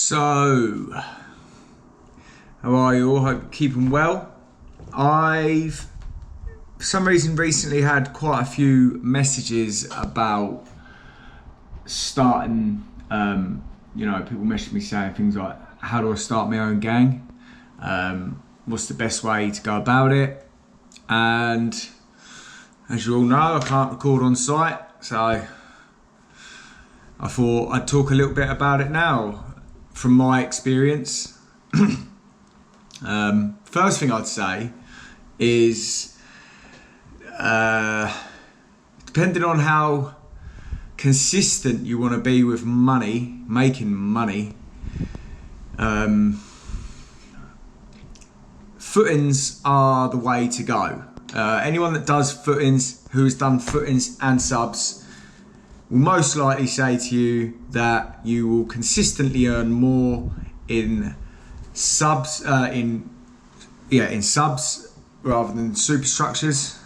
So, how are you all? Hope you're keeping well. I've, for some reason, recently had quite a few messages about starting, people message me saying things like, how do I start my own gang? What's the best way to go about it? And as you all know, I can't record on site, so I thought I'd talk a little bit about it now from my experience. First thing I'd say is, depending on how consistent you want to be with money, making money, footings are the way to go. Anyone that does footings, who has done footings and subs, will most likely say to you that you will consistently earn more in subs, in subs rather than supers.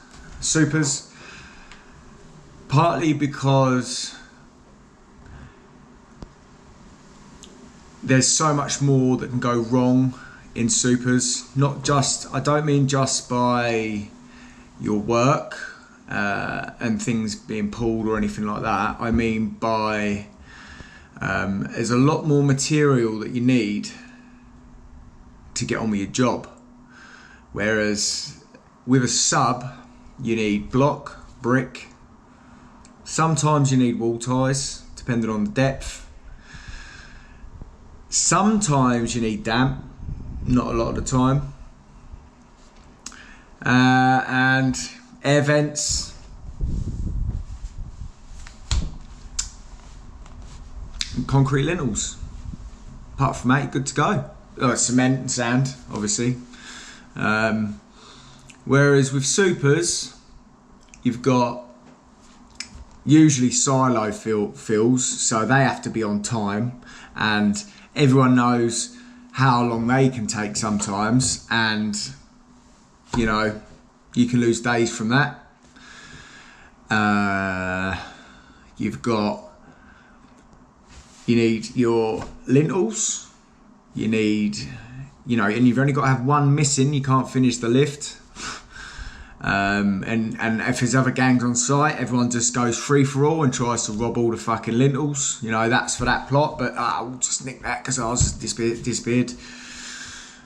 Partly because there's so much more that can go wrong in supers. I don't mean just by your work and things being pulled or anything like that. I mean by there's a lot more material that you need to get on with your job. Whereas with a sub, you need block, brick. Sometimes you need wall ties, depending on the depth. Sometimes you need damp, not a lot of the time. And air vents. And concrete lintels. Apart from that, you're good to go. Cement and sand, obviously. Whereas with supers, you've got usually silo fills, so they have to be on time, and everyone knows how long they can take sometimes, and you know, you can lose days from that. You need your lintels, and you've only got to have one missing, you can't finish the lift. And if there's other gangs on site, everyone just goes free for all and tries to rob all the fucking lintels. That's for that plot, but we'll just nick that because ours disappeared.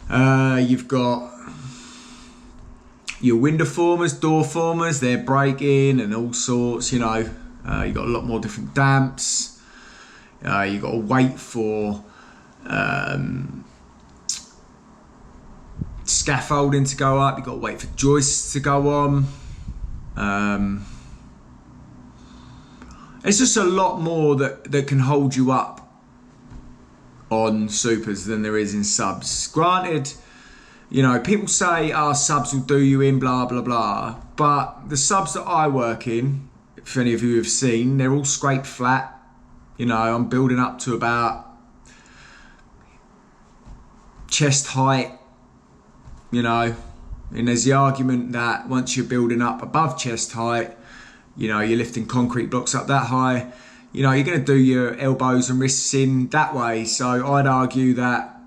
You've got your window formers, door formers, they're breaking and all sorts, you've got a lot more different damps. You've got to wait for scaffolding to go up, you've got to wait for joists to go on. It's just a lot more that can hold you up on supers than there is in subs. Granted, people say subs will do you in, blah blah blah, but the subs that I work in, if any of you have seen, they're all scraped flat. I'm building up to about chest height, and there's the argument that once you're building up above chest height, you're lifting concrete blocks up that high, you're going to do your elbows and wrists in that way. So I'd argue that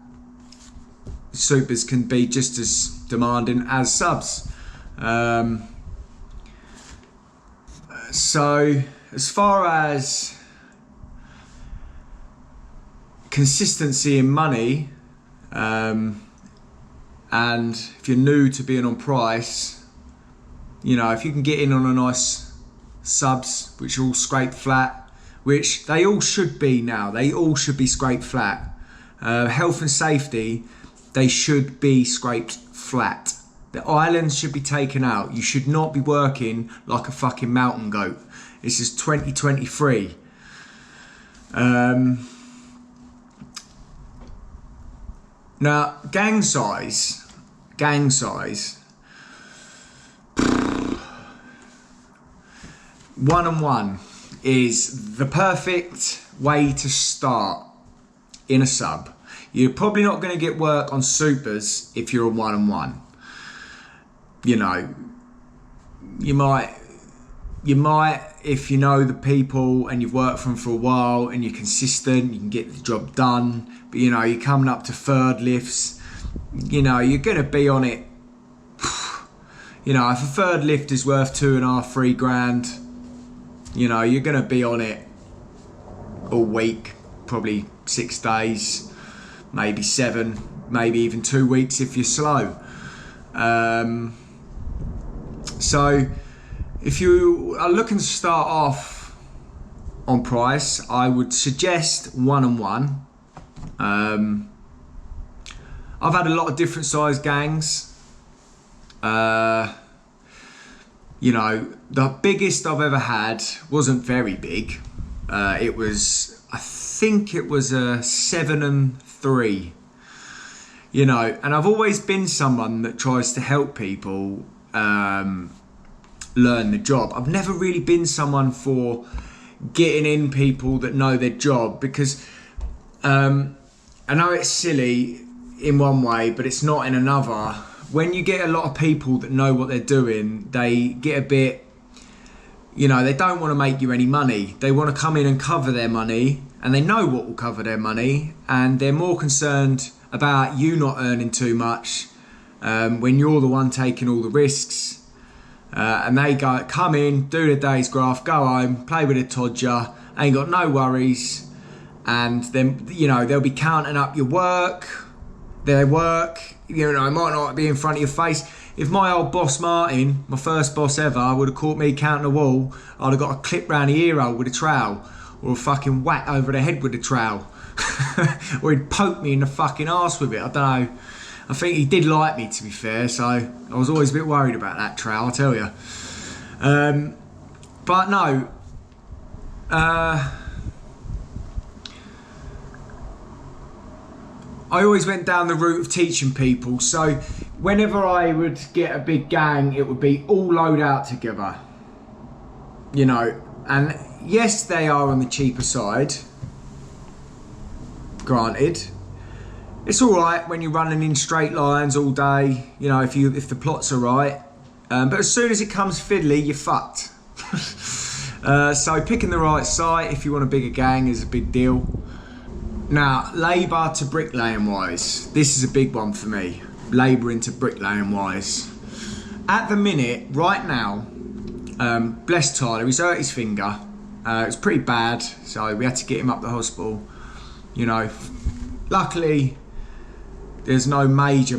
supers can be just as demanding as subs. So as far as consistency in money, and if you're new to being on price, if you can get in on a nice subs which are all scraped flat, which they all should be now, they all should be scraped flat. Health and safety, they should be scraped flat. The islands should be taken out. You should not be working like a fucking mountain goat. This is 2023. Now, gang size, 1-on-1 is the perfect way to start in a sub. You're probably not going to get work on supers if you're a 1-on-1. You might you might, if you know the people and you've worked for them for a while and you're consistent, you can get the job done. But you know, you're coming up to third lifts, you know, you're going to be on it. You know, if a third lift is worth 2.5, 3 grand, you know, you're going to be on it all week, probably 6 days, maybe 7, maybe even 2 weeks if you're slow. So if you are looking to start off on price, I would suggest 1-on-1. I've had a lot of different size gangs. You know, the biggest I've ever had wasn't very big. I think it was a 7-and-3. You know, and I've always been someone that tries to help people learn the job. I've never really been someone for getting in people that know their job, because I know it's silly in one way, but it's not in another. When you get a lot of people that know what they're doing, they get a bit, you know, they don't want to make you any money. They want to come in and cover their money, and they know what will cover their money, and they're more concerned about you not earning too much when you're the one taking all the risks. And they come in, do the day's graft, go home, play with a todger, ain't got no worries, and then, you know, they'll be counting up their work, you know, it might not be in front of your face. If my old boss Martin, my first boss ever, would have caught me counting a wall, I'd have got a clip round the ear hole with a trowel, or a fucking whack over the head with a trowel. Or he'd poke me in the fucking arse with it. I don't know. I think he did like me, to be fair, so I was always a bit worried about that trowel, I tell you. But no, I always went down the route of teaching people. So whenever I would get a big gang, it would be all load out together. You know, and yes, they are on the cheaper side, granted. It's all right when you're running in straight lines all day, you know, if the plots are right. But as soon as it comes fiddly, you're fucked. So picking the right site if you want a bigger gang is a big deal. Now, labour to bricklaying wise, this is a big one for me. Labouring to bricklaying wise. At the minute, right now, bless Tyler, he's hurt his finger. It was pretty bad, so we had to get him up the hospital. You know, luckily, there's no major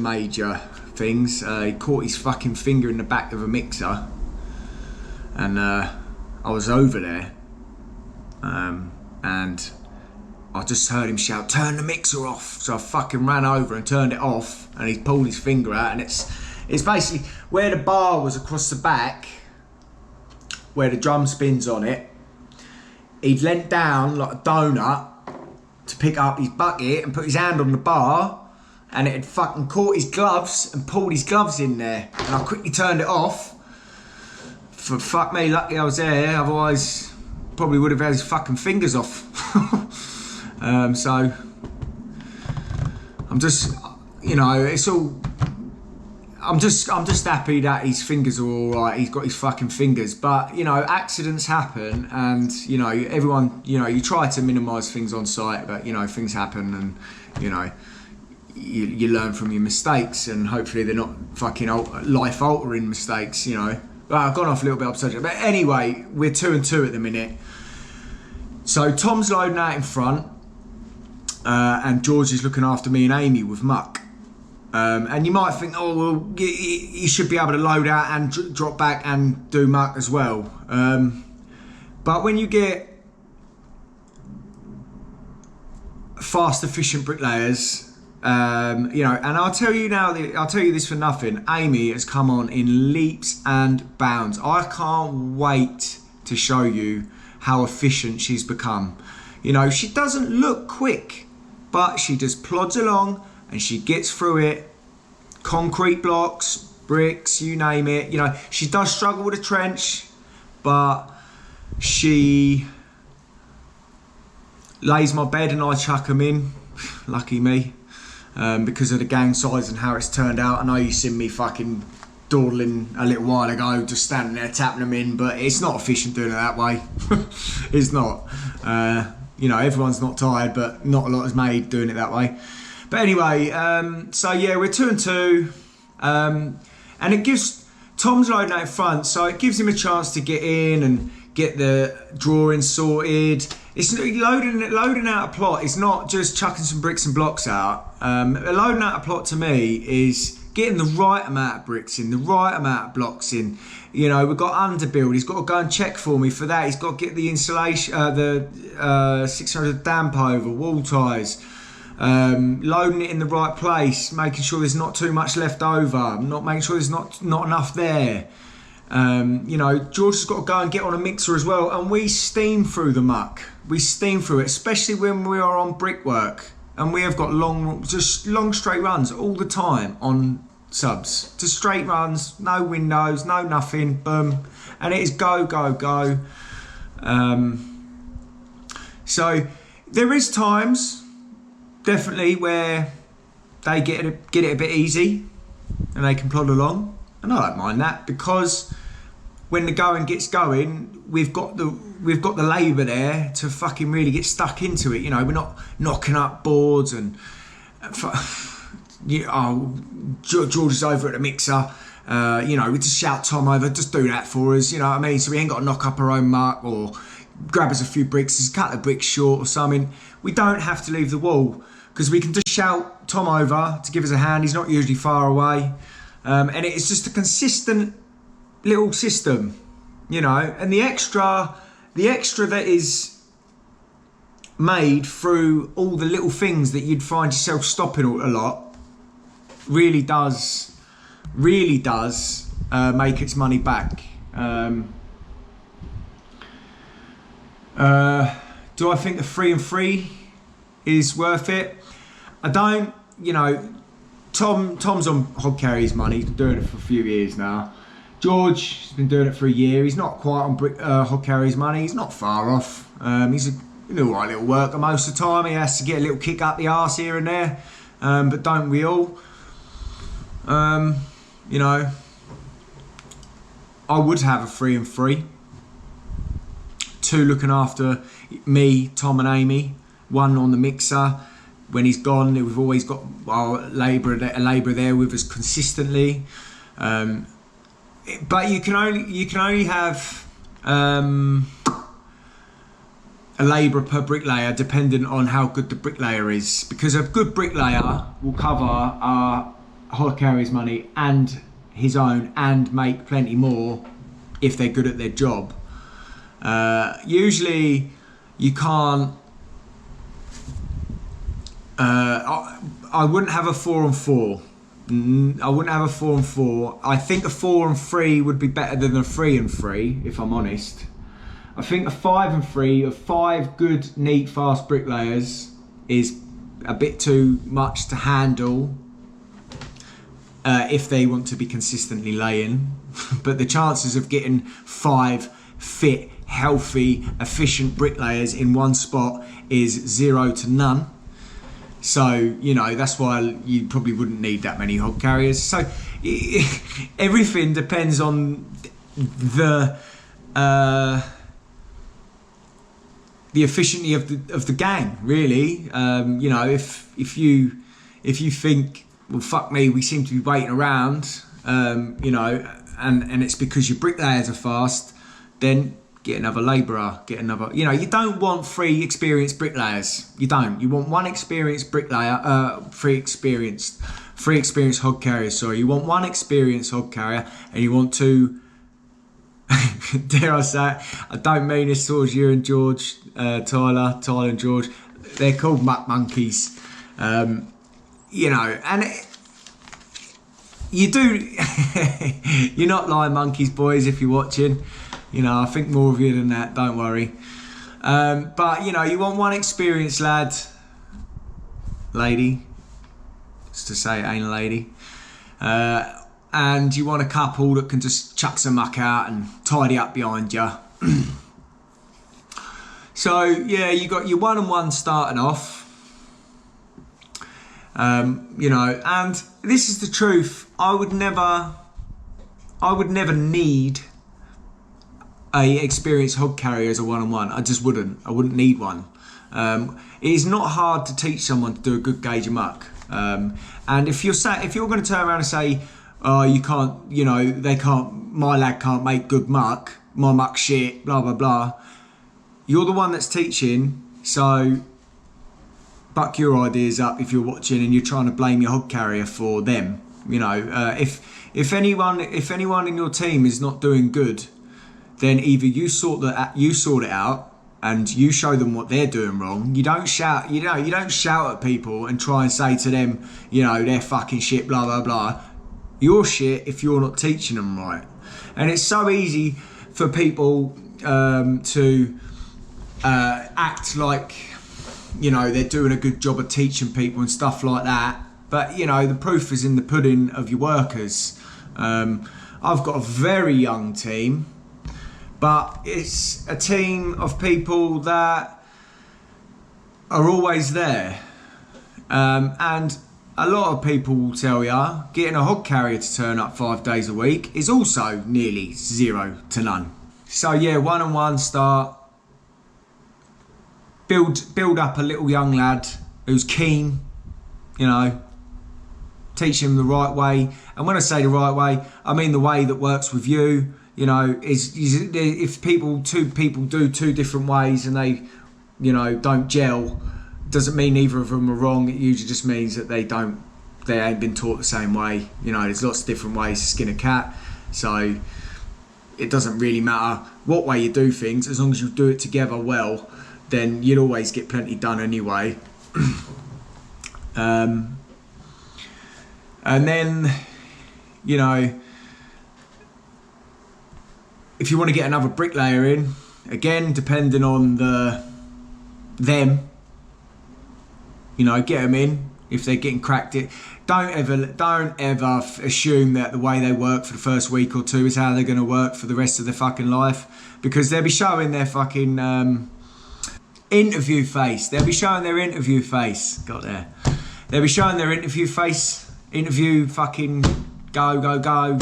things. He caught his fucking finger in the back of a mixer, and I was over there, and I just heard him shout, "Turn the mixer off!" So I fucking ran over and turned it off, and he pulled his finger out, and it's basically where the bar was across the back, where the drum spins on it. He'd leant down like a donut to pick up his bucket and put his hand on the bar, and it had fucking caught his gloves and pulled his gloves in there, and I quickly turned it off. For fuck me, lucky I was there, otherwise probably would have had his fucking fingers off. So I'm just, you know, it's all, I'm just happy that his fingers are all right. He's got his fucking fingers, but you know, accidents happen, and you know, everyone, you know, you try to minimise things on site, but you know, things happen, and you know, you learn from your mistakes, and hopefully they're not fucking life-altering mistakes, you know. Well, I've gone off a little bit off subject, but anyway, we're 2-2 at the minute. So Tom's loading out in front, and George is looking after me and Amy with muck. And you might think, oh, well, you should be able to load out and drop back and do muck as well. But when you get fast, efficient bricklayers, you know, and I'll tell you now, I'll tell you this for nothing, Amy has come on in leaps and bounds. I can't wait to show you how efficient she's become. You know, she doesn't look quick, but she just plods along and she gets through it. Concrete blocks, bricks, you name it. You know, she does struggle with a trench, but she lays my bed and I chuck them in. Lucky me. Because of the gang size and how it's turned out. I know you've seen me fucking dawdling a little while ago, just standing there tapping them in, but it's not efficient doing it that way. It's not. You know, everyone's not tired, but not a lot is made doing it that way. But anyway, so yeah, we're 2-2, and it gives Tom's loading out in front, so it gives him a chance to get in and get the drawing sorted. It's loading out a plot. It's not just chucking some bricks and blocks out. Loading out a plot to me is getting the right amount of bricks in, the right amount of blocks in. You know, we've got underbuild. He's got to go and check for me for that. He's got to get the insulation, the 600 damp over, wall ties. Loading it in the right place, making sure there's not too much left over, not making sure there's not enough there. You know, George has got to go and get on a mixer as well, and we steam through the muck. We steam through it, especially when we are on brickwork, and we have got long straight runs all the time on subs. Just straight runs, no windows, no nothing, boom, and it is go, go, go. So there is times, definitely, where they get it a bit easy and they can plod along, and I don't mind that, because when the going gets going, we've got the labour there to fucking really get stuck into it. You know, we're not knocking up boards and George is over at the mixer. You know, we just shout Tom over, just do that for us. You know what I mean? So we ain't got to knock up our own muck or grab us a few bricks, just cut the bricks short or something. We don't have to leave the wall, because we can just shout Tom over to give us a hand. He's not usually far away, and it's just a consistent little system, you know. And the extra that is made through all the little things that you'd find yourself stopping a lot really does make its money back. Do I think the 3 and 3 is worth it? I don't. You know, Tom's on hod carries money. He's been doing it for a few years now. George has been doing it for a year. He's not quite on hod carries money. He's not far off. He's an alright little worker most of the time. He has to get a little kick up the arse here and there, but don't we all? You know, I would have a 3 and 3. 2 looking after me, Tom and Amy. 1 on the mixer. When he's gone, we've always got our labourer there with us consistently. But you can only have a labourer per bricklayer, dependent on how good the bricklayer is, because a good bricklayer will cover our hod carries money and his own, and make plenty more if they're good at their job. Usually you can't. I wouldn't have a 4 and 4. I wouldn't have a 4 and 4. I think a 4 and 3 would be better than a 3 and 3, if I'm honest. I think a 5 and 3 of 5 good, neat, fast bricklayers is a bit too much to handle if they want to be consistently laying. But the chances of getting 5 fit, healthy, efficient bricklayers in one spot is 0 to none. So, you know, that's why you probably wouldn't need that many hod carriers. So everything depends on the efficiency of the gang, really. You know, if you think, well, fuck me, we seem to be waiting around, you know, and it's because your bricklayers are fast, then get another labourer, get another. You know, you don't want 3 experienced bricklayers. You don't. You want 1 experienced bricklayer, 3 experienced hod carriers. Sorry, you want 1 experienced hod carrier, and you want 2. Dare I say it? I don't mean this towards you and George, Tyler and George. They're called muck monkeys. You know, and you do. You're not lying monkeys, boys, if you're watching. You know, I think more of you than that, don't worry. But, you know, you want 1 experienced lady, just to say it ain't a lady, and you want a couple that can just chuck some muck out and tidy up behind you. So, yeah, you got your 1 and 1 starting off. You know, and this is the truth. I would never I would never need a experienced hod carrier as a one-on-one. I just wouldn't. I wouldn't need one. It is not hard to teach someone to do a good gauge of muck. And if you're going to turn around and say, "Oh, you can't," you know, they can't. My lad can't make good muck. My muck's shit. Blah blah blah. You're the one that's teaching, so buck your ideas up if you're watching and you're trying to blame your hod carrier for them. You know, if anyone in your team is not doing good, then either you sort it out and you show them what they're doing wrong. You don't shout. You don't shout at people and try and say to them, you know, they're fucking shit. Blah blah blah. You're shit if you're not teaching them right. And it's so easy for people to act like, you know, they're doing a good job of teaching people and stuff like that. But, you know, the proof is in the pudding of your workers. I've got a very young team, but it's a team of people that are always there. And a lot of people will tell you getting a hod carrier to turn up 5 days a week is also nearly 0 to none. So yeah, one-on-one start. Build up a little young lad who's keen, you know, teach him the right way. And when I say the right way, I mean the way that works with you. You know, is if two people do two different ways and they, you know, don't gel, doesn't mean either of them are wrong. It usually just means that they ain't been taught the same way. You know, there's lots of different ways to skin a cat, so it doesn't really matter what way you do things, as long as you do it together well, then you'll always get plenty done anyway. And then, you know, if you want to get another bricklayer in, again, depending on them, you know, get them in if they're getting cracked. Don't ever assume that the way they work for the first week or two is how they're going to work for the rest of their fucking life, because they'll be showing their fucking interview face. They'll be showing their interview face. Got there. They'll be showing their interview face. Interview, fucking go,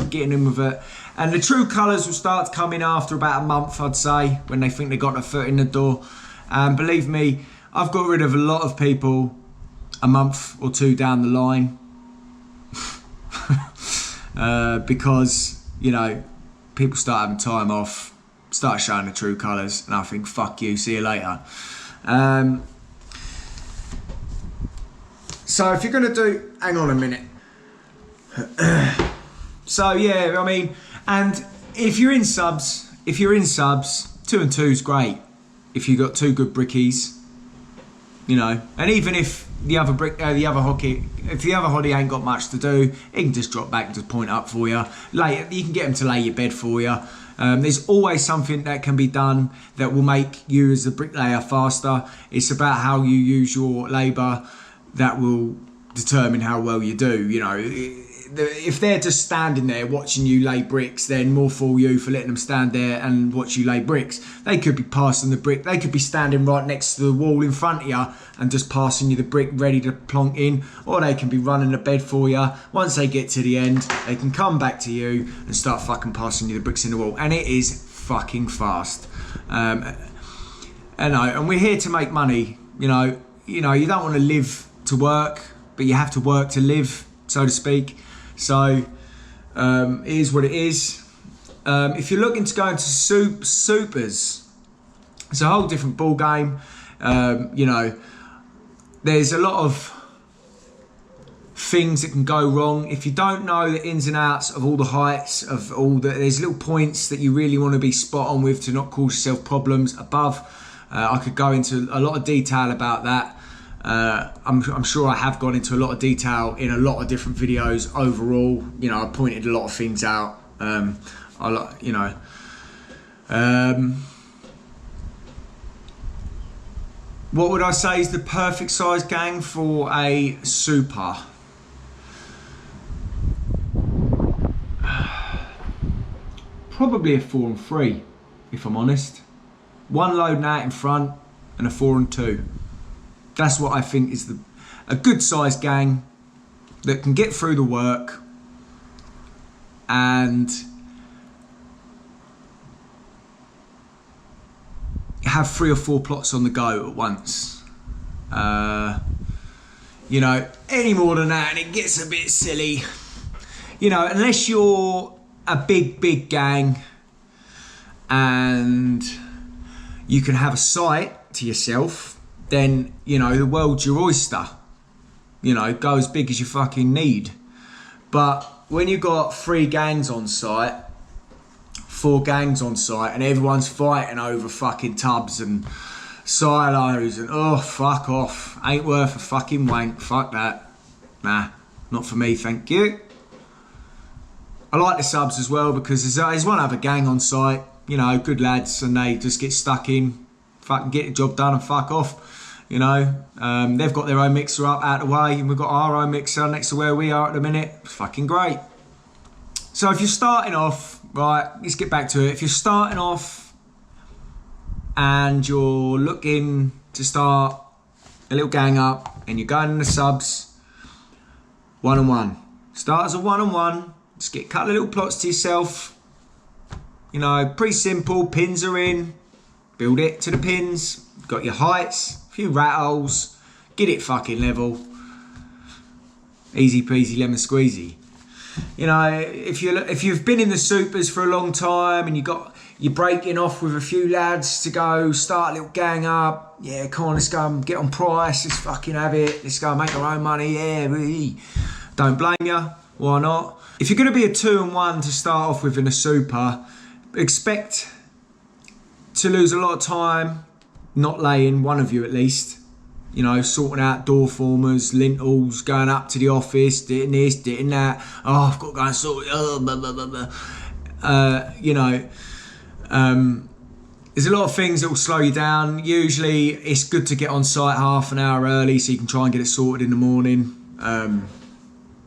getting in with it. And the true colours will start to come in after about a month, I'd say, when they think they got their foot in the door. And believe me, I've got rid of a lot of people a month or two down the line. Because, you know, people start having time off, start showing the true colours, and I think, fuck you, see you later. So if you're going to do... Hang on a minute. So, yeah, I mean... And if you're in subs, 2 and 2 is great. If you've got 2 good brickies, you know. And even if the other hottie ain't got much to do, he can just drop back and just point up for you. You can get him to lay your bed for you. There's always something that can be done that will make you as a bricklayer faster. It's about how you use your labour that will determine how well you do. You know, if they're just standing there watching you lay bricks, then more fool you for letting them stand there and watch you lay bricks. They could be passing the brick. They could be standing right next to the wall in front of you and just passing you the brick ready to plonk in. Or they can be running the bed for you. Once they get to the end, they can come back to you and start fucking passing you the bricks in the wall. And it is fucking fast. And we're here to make money. You know, you don't want to live to work, but you have to work to live, so to speak. So it is what it is. If you're looking to go into supers, it's a whole different ball game. You know, there's a lot of things that can go wrong if you don't know the ins and outs of all the heights of there's little points that you really want to be spot on with to not cause yourself problems above. I could go into a lot of detail about that. I'm sure I have gone into a lot of detail in a lot of different videos overall. You know, I pointed a lot of things out. What would I say is the perfect size gang for a super? Probably a 4 and 3, if I'm honest. 1 loading out in front and a 4 and 2. That's what I think is a good sized gang that can get through the work and have 3 or 4 plots on the go at once. You know, any more than that and it gets a bit silly. You know, unless you're a big gang and you can have a site to yourself, then, you know, the world's your oyster. You know, go as big as you fucking need. But when you've got 3 gangs on site, 4 gangs on site, and everyone's fighting over fucking tubs and silos and, oh, fuck off. Ain't worth a fucking wank. Fuck that. Nah, not for me, thank you. I like the subs as well because there's one other gang on site, you know, good lads, and they just get stuck in, fucking get the job done and fuck off, you know. They've got their own mixer up out of the way and we've got our own mixer next to where we are at the minute. It's fucking great. So if you're starting off, right, let's get back to it. If you're starting off and you're looking to start a little gang up and you're going in the subs, 1-on-1. Start as a 1-on-1. Just get a couple of little plots to yourself. You know, pretty simple. Pins are in. Build it to the pins. Got your heights, a few rat holes. Get it fucking level. Easy peasy lemon squeezy. You know, if you've been in the supers for a long time and you're breaking off with a few lads to go start a little gang up. Yeah, come on, let's go and get on price. Let's fucking have it. Let's go and make our own money. Yeah, really. Don't blame you. Why not? If you're going to be a 2-on-1 to start off with in a super, expect to lose a lot of time not laying, one of you at least. You know, sorting out door formers, lintels, going up to the office, doing this, doing that. Oh, I've got to go and sort it. Oh, blah, blah, blah, blah. You know, there's a lot of things that will slow you down. Usually it's good to get on site half an hour early so you can try and get it sorted in the morning.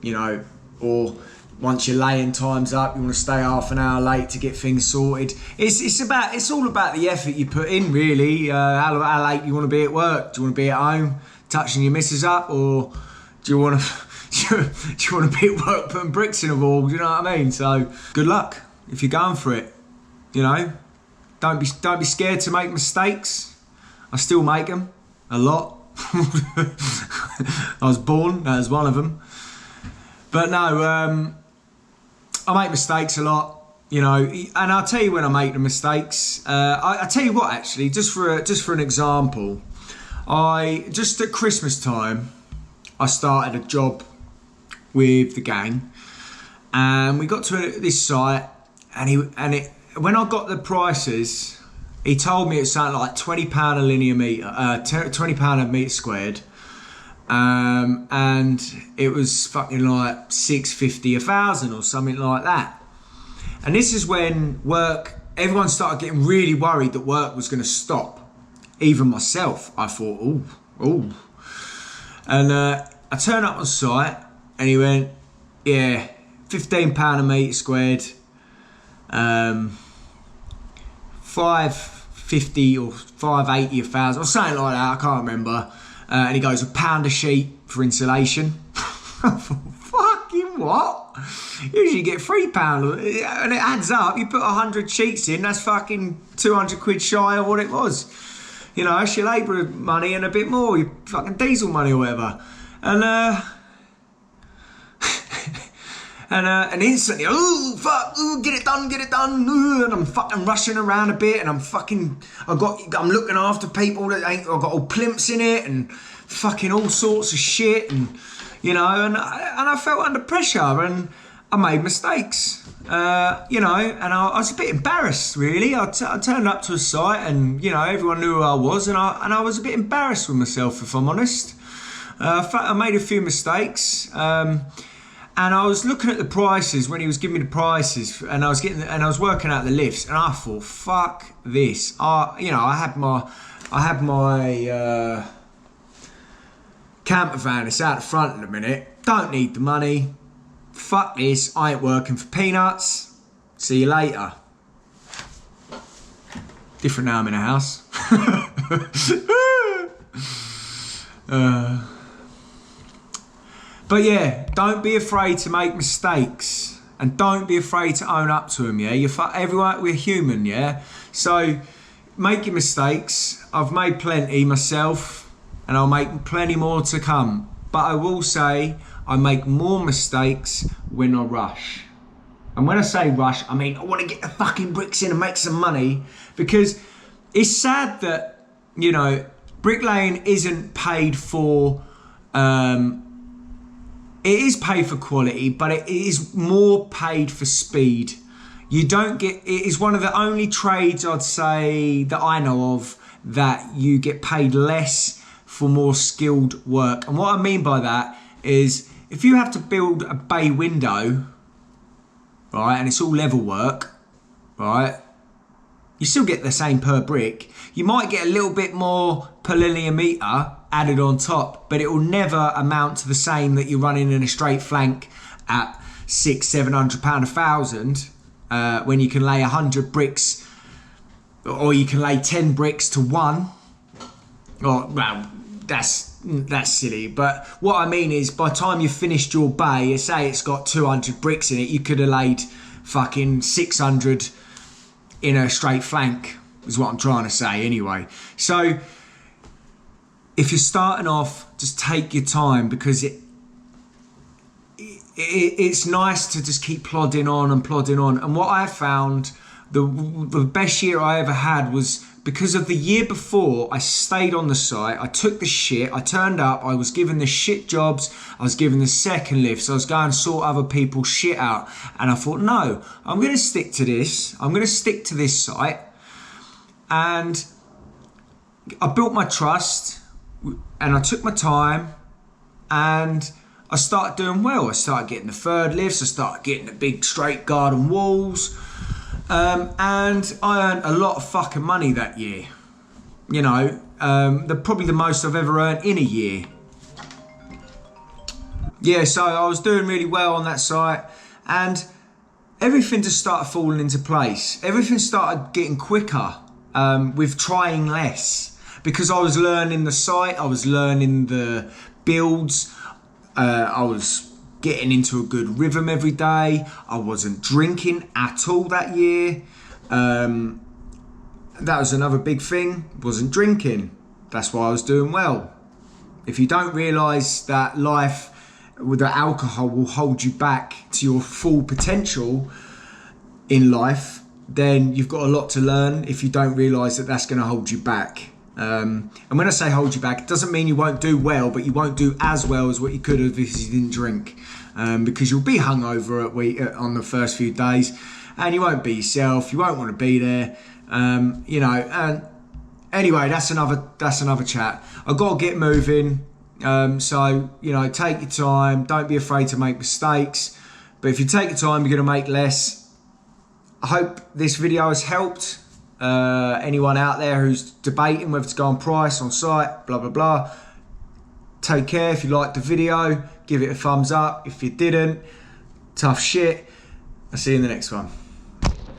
You know, or once your laying time's up, you want to stay half an hour late to get things sorted. It's all about the effort you put in, really. How late you want to be at work? Do you want to be at home touching your missus up, or do you want to be at work putting bricks in a wall? Do you know what I mean? So good luck if you're going for it. You know, don't be scared to make mistakes. I still make them a lot. I was born as one of them. But no, I make mistakes a lot, you know, and I'll tell you when I make the mistakes. I tell you what, actually, just for an example, just at Christmas time, I started a job with the gang, and we got to this site, when I got the prices, he told me it sounded like £20 a linear metre, £20 a metre squared. And it was fucking like 650 1,000 or something like that. And this is when everyone started getting really worried that work was going to stop. Even myself, I thought, oh. And I turned up on site and he went, yeah, £15 a metre squared, 550 or 580 1,000 or something like that, I can't remember. And he goes, £1 a sheet for insulation. I thought, fucking what? Usually you get £3, and it adds up. You put 100 sheets in, that's fucking 200 quid shy of what it was. You know, it's your labour money and a bit more, your fucking diesel money or whatever. And instantly, oh fuck, get it done, and I'm fucking rushing around a bit, and I'm looking after people that I've got all plimps in it, and fucking all sorts of shit, and you know, and I felt under pressure, and I made mistakes, you know, and I was a bit embarrassed, really. I turned up to a site, and you know, everyone knew who I was, and I was a bit embarrassed with myself, if I'm honest. I made a few mistakes. And I was looking at the prices when he was giving me the prices, and I was working out the lifts, and I thought, fuck this. You know, I had my camper van. It's out the front in a minute. Don't need the money. Fuck this. I ain't working for peanuts. See you later. Different now. I'm in a house. But yeah, don't be afraid to make mistakes, and don't be afraid to own up to them. Yeah, everyone, we're human. Yeah, so make your mistakes. I've made plenty myself, and I'll make plenty more to come. But I will say I make more mistakes when I rush. And when I say rush, I mean I want to get the fucking bricks in and make some money, because it's sad that, you know, bricklaying isn't paid for. It is paid for quality, but it is more paid for speed. You don't get. It is one of the only trades, I'd say, that I know of that you get paid less for more skilled work. And what I mean by that is, if you have to build a bay window, right, and it's all level work, right, you still get the same per brick. You might get a little bit more per linear metre added on top, but it will never amount to the same that you're running in a straight flank at £600-700 1,000, when you can lay 100 bricks, or you can lay 10 bricks to one. Or, well, that's silly, but what I mean is, by the time you've finished your bay, say it's got 200 bricks in it, you could have laid fucking 600 in a straight flank, is what I'm trying to say anyway. So if you're starting off, just take your time, because it's nice to just keep plodding on and plodding on. And what I found, the best year I ever had was because of the year before. I stayed on the site, I took the shit, I turned up, I was given the shit jobs, I was given the second lifts, I was going to sort other people's shit out, and I thought, no, I'm going to stick to this, I'm going to stick to this site. And I built my trust, and I took my time, and I started doing well. I started getting the third lifts, I started getting the big straight garden walls, and I earned a lot of fucking money that year. You know, probably the most I've ever earned in a year. Yeah, so I was doing really well on that site, and everything just started falling into place. Everything started getting quicker, with trying less. Because I was learning the site, I was learning the builds, I was getting into a good rhythm every day. I wasn't drinking at all that year. That was another big thing, wasn't drinking. That's why I was doing well. If you don't realise that life with the alcohol will hold you back to your full potential in life, then you've got a lot to learn if you don't realise that that's going to hold you back. And when I say hold you back, it doesn't mean you won't do well, but you won't do as well as what you could have if you didn't drink, because you'll be hungover on the first few days, and you won't be yourself. You won't want to be there, you know. And anyway, that's another chat. I've got to get moving, so you know, take your time. Don't be afraid to make mistakes, but if you take your time, you're going to make less. I hope this video has helped. Anyone out there who's debating whether to go on price, on site, blah blah blah, take care. If you liked the video, give it a thumbs up. If you didn't, tough shit. I'll see you in the next one.